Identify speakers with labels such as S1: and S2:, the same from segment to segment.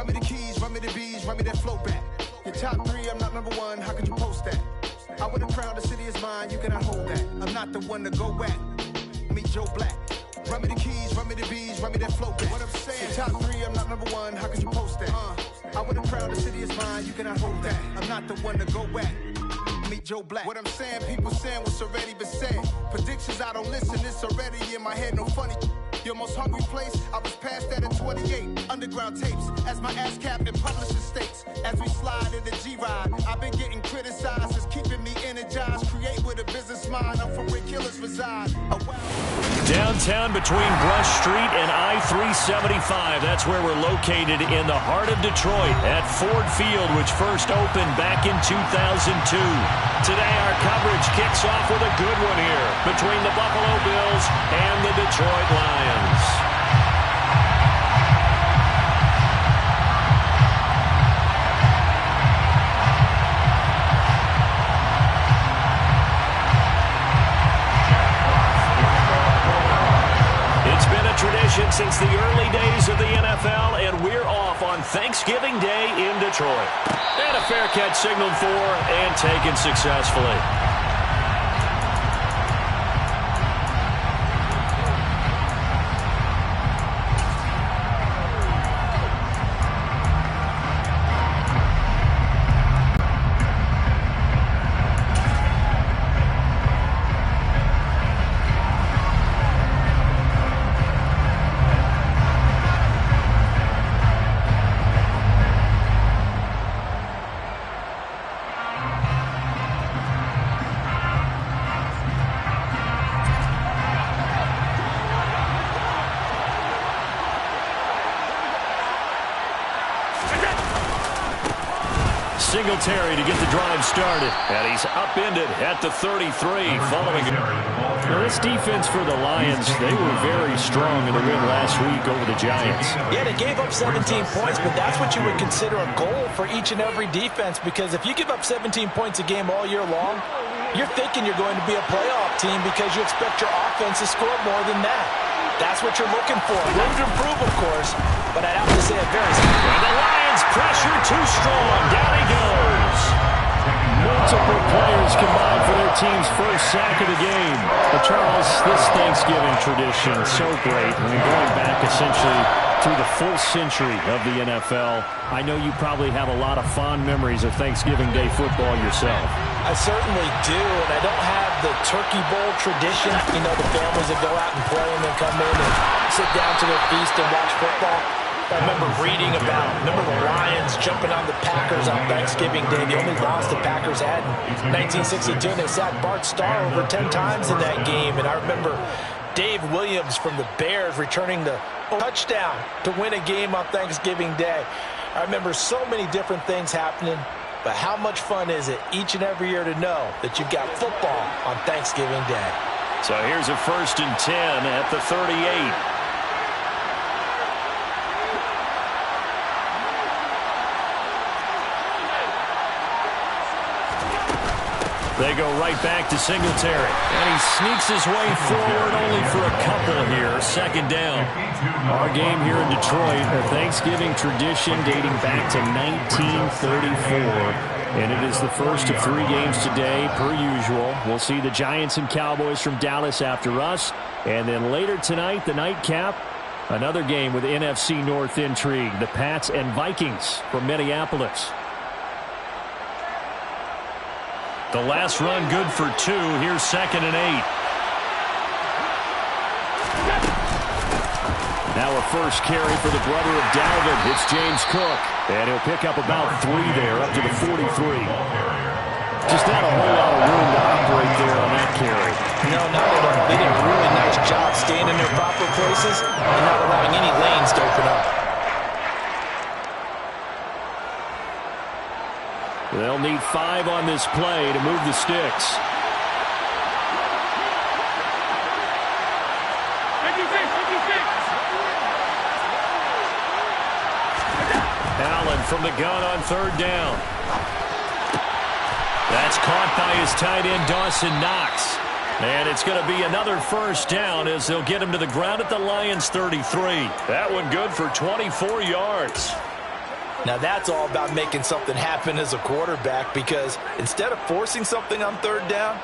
S1: Run me the keys, run me the bees, run me that flow back. Your top 3, I'm not number 1, how could you post that? I would have crowned the city is mine, you cannot hold that. I'm not the one to go at. Meet Joe Black. Run me the keys, run me the bees, run me that flow back. What I'm saying, your top 3, I'm not number 1, how could you post that? I would have crowned the city is mine, you cannot hold that. I'm not the one to go at. Meet Joe Black. What I'm saying, people saying what's already been said. Predictions, I don't listen, it's already in my head, no funny. Your most hungry place, I was past that at 28. Underground tapes, as my ass cap in publishing states. As we slide in the G-Ride, I've been getting criticized, it's keeping me energized. Create with a business mind, I'm from where killers reside.
S2: Downtown between Brush Street and I-375. That's where we're located in the heart of Detroit at Ford Field, which first opened back in 2002. Today our coverage kicks off with a good one here between the Buffalo Bills and the Detroit Lions. It's been a tradition since the early days of the NFL, and we're off on Thanksgiving Day in Detroit. And a fair catch signaled for and taken successfully. Singletary to get the drive started. And he's upended at the 33 following it. Now this defense for the Lions, they were very strong in the win last week over the Giants.
S3: Yeah, they gave up 17 points, but that's what you would consider a goal for each and every defense, because if you give up 17 points a game all year long, you're thinking you're going to be a playoff team because you expect your offense to score more than that. That's what you're looking for. Room to improve, of course, but I'd have to say it varies.
S2: And the Lions pressure too strong. Down he goes.
S4: Multiple players combined for their team's first sack of the game. But Charles, this Thanksgiving tradition, so great. I mean, going back essentially through the full century of the NFL, I know you probably have a lot of fond memories of Thanksgiving Day football yourself.
S3: I certainly do, and I don't have the Turkey Bowl tradition. You know, the families that go out and play and then come in and sit down to their feast and watch football. I remember reading about, the Lions jumping on the Packers on Thanksgiving Day. The only loss the Packers had in 1962, and they sacked Bart Starr over 10 times in that game. And I remember Dave Williams from the Bears returning the touchdown to win a game on Thanksgiving Day. I remember so many different things happening, but how much fun is it each and every year to know that you've got football on Thanksgiving Day?
S2: So here's a 1st and 10 at the 38. They go right back to Singletary. And he sneaks his way forward only for a couple here. 2nd down.
S4: Our game here in Detroit, a Thanksgiving tradition dating back to 1934. And it is the first of 3 games today, per usual. We'll see the Giants and Cowboys from Dallas after us. And then later tonight, the nightcap, another game with NFC North intrigue. The Pats and Vikings from Minneapolis.
S2: The last run good for 2. Here's 2nd and 8.
S4: Now a first carry for the brother of Dalvin. It's James Cook. And he'll pick up about 3 there, up to the 43. Just not a whole lot of room to operate there on that carry.
S3: No, not at all. They did a really nice job staying in their proper places and not allowing any lanes to open up.
S4: They'll need 5 on this play to move the sticks.
S2: Allen from the gun on 3rd down. That's caught by his tight end, Dawson Knox. And it's going to be another 1st down as they'll get him to the ground at the Lions' 33. That one good for 24 yards.
S3: Now that's all about making something happen as a quarterback, because instead of forcing something on third down,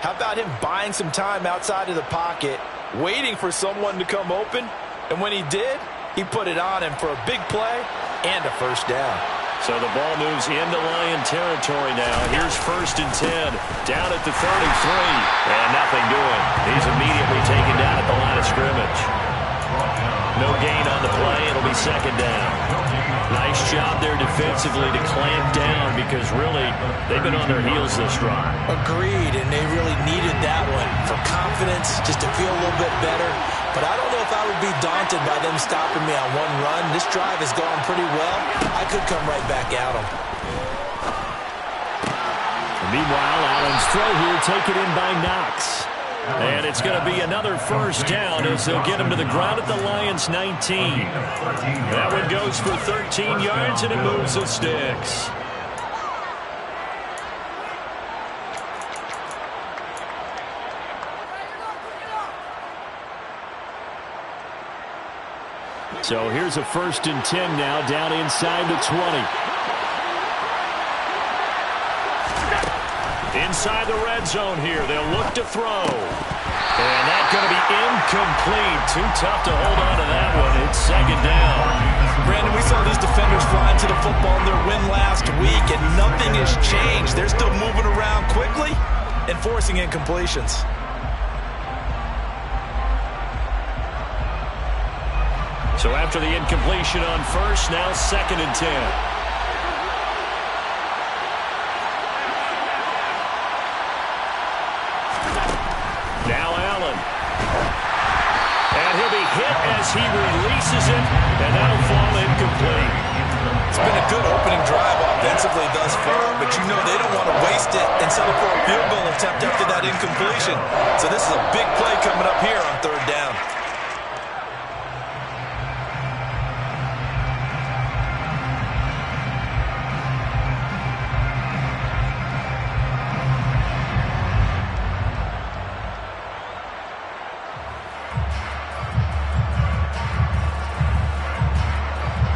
S3: how about him buying some time outside of the pocket, waiting for someone to come open, and when he did, he put it on him for a big play and a first down.
S2: So the ball moves into Lion territory now. Here's 1st and 10, down at the 33, and nothing doing. He's immediately taken down at the line of scrimmage. No gain on the play. It'll be 2nd down. Nice job there defensively to clamp down, because really they've been on their heels this drive.
S3: Agreed, and they really needed that one for confidence, just to feel a little bit better. But I don't know if I would be daunted by them stopping me on one run. This drive has gone pretty well. I could come right back at them.
S4: Meanwhile, Allen's throw here taken in by Knox.
S2: And it's going to be another first down as they'll get him to the ground at the Lions' 19. That one goes for 13 yards, and it moves the sticks.
S4: So here's a 1st and 10 now, down inside the 20.
S2: Inside the red zone here, they'll look to throw. And that's going to be incomplete. Too tough to hold on to that one. It's 2nd down.
S3: Brandon, we saw these defenders fly into the football in their win last week, and nothing has changed. They're still moving around quickly and forcing incompletions.
S2: So after the incompletion on 1st, now 2nd and 10. Now Allen. And he'll be hit as he releases it, and that'll fall incomplete.
S3: It's been a good opening drive offensively thus far, but you know they don't want to waste it and settle for a field goal attempt after that incompletion. So this is a big play coming up here on 3rd down.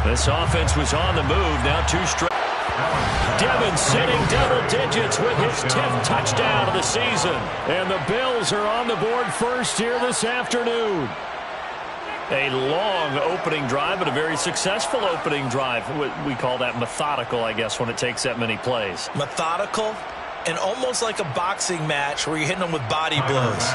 S2: This offense was on the move, now 2 straight. Devin sitting double digits with his 10th touchdown of the season.
S4: And the Bills are on the board first here this afternoon.
S2: A long opening drive, but a very successful opening drive. We call that methodical, I guess, when it takes that many plays.
S3: Methodical and almost like a boxing match where you're hitting them with body blows.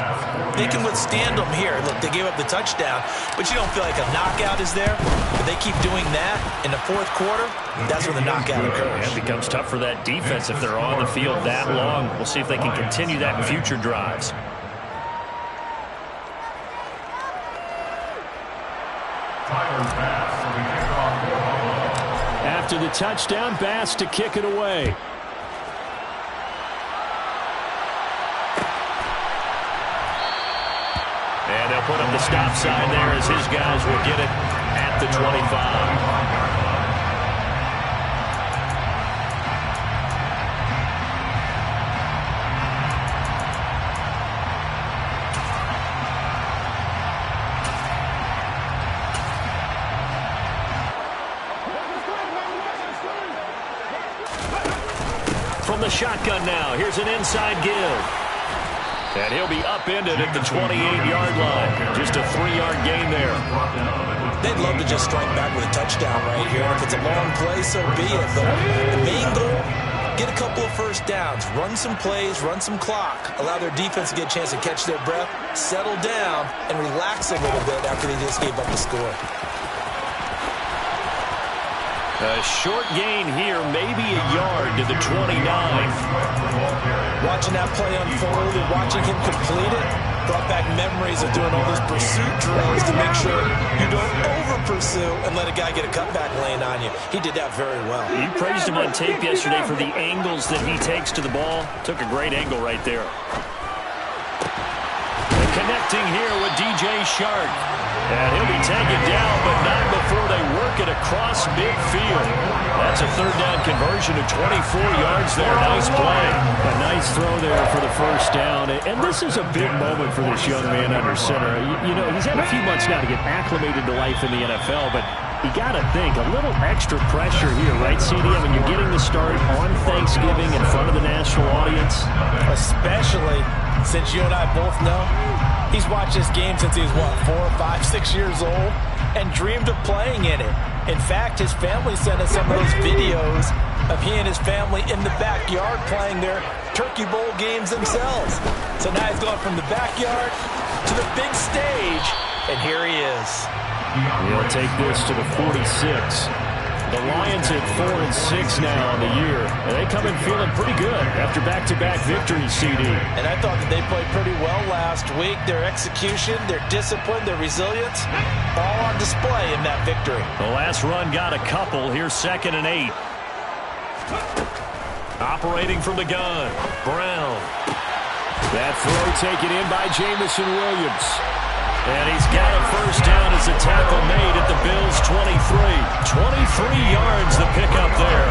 S3: They can withstand them here. Look, they gave up the touchdown, but you don't feel like a knockout is there. But they keep doing that in the 4th quarter, that's when the knockout occurs.
S2: It becomes tough for that defense if they're on the field that long. We'll see if they can continue that in future drives.
S4: After the touchdown, Bass to kick it away.
S2: And they'll put up the stop sign there as his guys will get it at the 25. From the shotgun now, here's an inside give. And he'll be upended at the 28-yard line. Just a 3-yard gain there.
S3: They'd love to just strike back with a touchdown right here. If it's a long play, so be it. But the main goal, get a couple of first downs, run some plays, run some clock, allow their defense to get a chance to catch their breath, settle down, and relax a little bit after they just gave up the score.
S2: A short gain here, maybe a yard to the 29.
S3: Watching that play unfold and watching him complete it brought back memories of doing all those pursuit drills to make sure you don't over-pursue and let a guy get a cutback lane on you. He did that very well.
S2: You praised him on tape yesterday for the angles that he takes to the ball. Took a great angle right there. And connecting here with DJ Shark. And he'll be taken down, but not before they work it across midfield. That's a third down conversion of 24 yards there. Nice play.
S4: A nice throw there for the first down. And this is a big moment for this young man under center. You know, he's had a few months now to get acclimated to life in the NFL, but you got to think, a little extra pressure here, right, CD? I mean, you're getting the start on Thanksgiving in front of the national audience.
S3: Especially since you and I both know he's watched this game since he was, 4, 5, 6 years old and dreamed of playing in it. In fact, his family sent us some of those videos of he and his family in the backyard playing their Turkey Bowl games themselves. So now he's going from the backyard to the big stage, and here he is.
S4: He'll take this to the 46. The Lions at 4-6 now on the year. And they come in feeling pretty good after back-to-back victories, CD.
S3: And I thought that they played pretty well last week. Their execution, their discipline, their resilience, all on display in that victory.
S2: The last run got a couple. Here's 2nd and 8. Operating from the gun, Brown.
S4: That throw taken in by Jamison Williams.
S2: And he's got a first down as a tackle made at the Bills' 23. 23 yards the pickup there.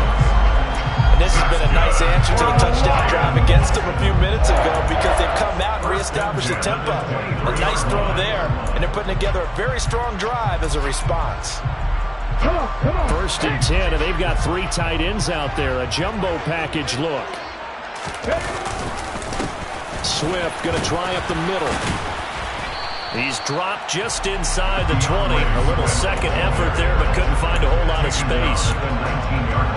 S3: And this has been a nice answer to the touchdown drive against them a few minutes ago because they've come out and reestablished the tempo. A nice throw there, and they're putting together a very strong drive as a response.
S4: 1st and 10, and they've got 3 tight ends out there. A jumbo package look. Swift going to try up the middle.
S2: He's dropped just inside the 20. A little second effort there, but couldn't find a whole lot of space.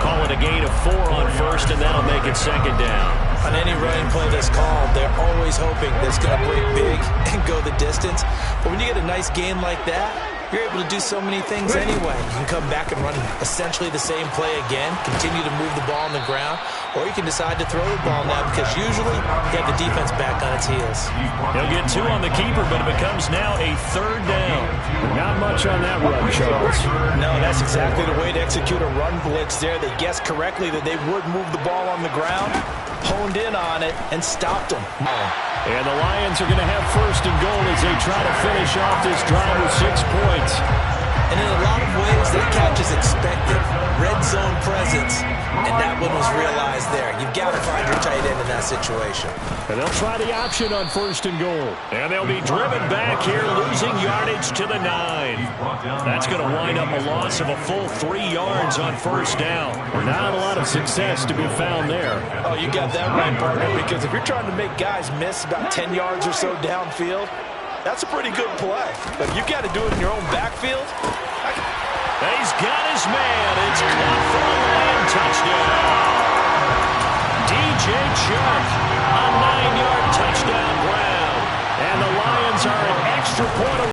S2: Call it a gain of 4 on 1st, and that'll make it 2nd down.
S3: On any running play that's called, they're always hoping that it's going to break big and go the distance. But when you get a nice game like that, you're able to do so many things anyway. You can come back and run essentially the same play again, continue to move the ball on the ground, or you can decide to throw the ball now because usually you have the defense back on its heels.
S2: He'll get 2 on the keeper, but it becomes now a 3rd down.
S4: Not much on that run, Charles.
S3: No, that's exactly the way to execute a run blitz there. They guessed correctly that they would move the ball on the ground, honed in on it, and stopped them.
S4: And the Lions are going to have 1st and goal as they try to finish off this drive with 6 points.
S3: And in a lot of ways, that catch is expected. Red zone presence. And that one was realized there. You've got to find your tight end in that situation.
S4: And they'll try the option on 1st and goal.
S2: And they'll be driven back here, losing yardage to the 9. That's going to wind up a loss of a full 3 yards on 1st down.
S4: Not a lot of success to be found there.
S3: Oh, you got that right, partner, because if you're trying to make guys miss about 10 yards or so downfield, that's a pretty good play. But you've got to do it in your own backfield.
S2: He's got his man. It's caught for a Lion touchdown. DJ Chuck, a 9-yard touchdown ground.
S4: And the Lions are an extra point away.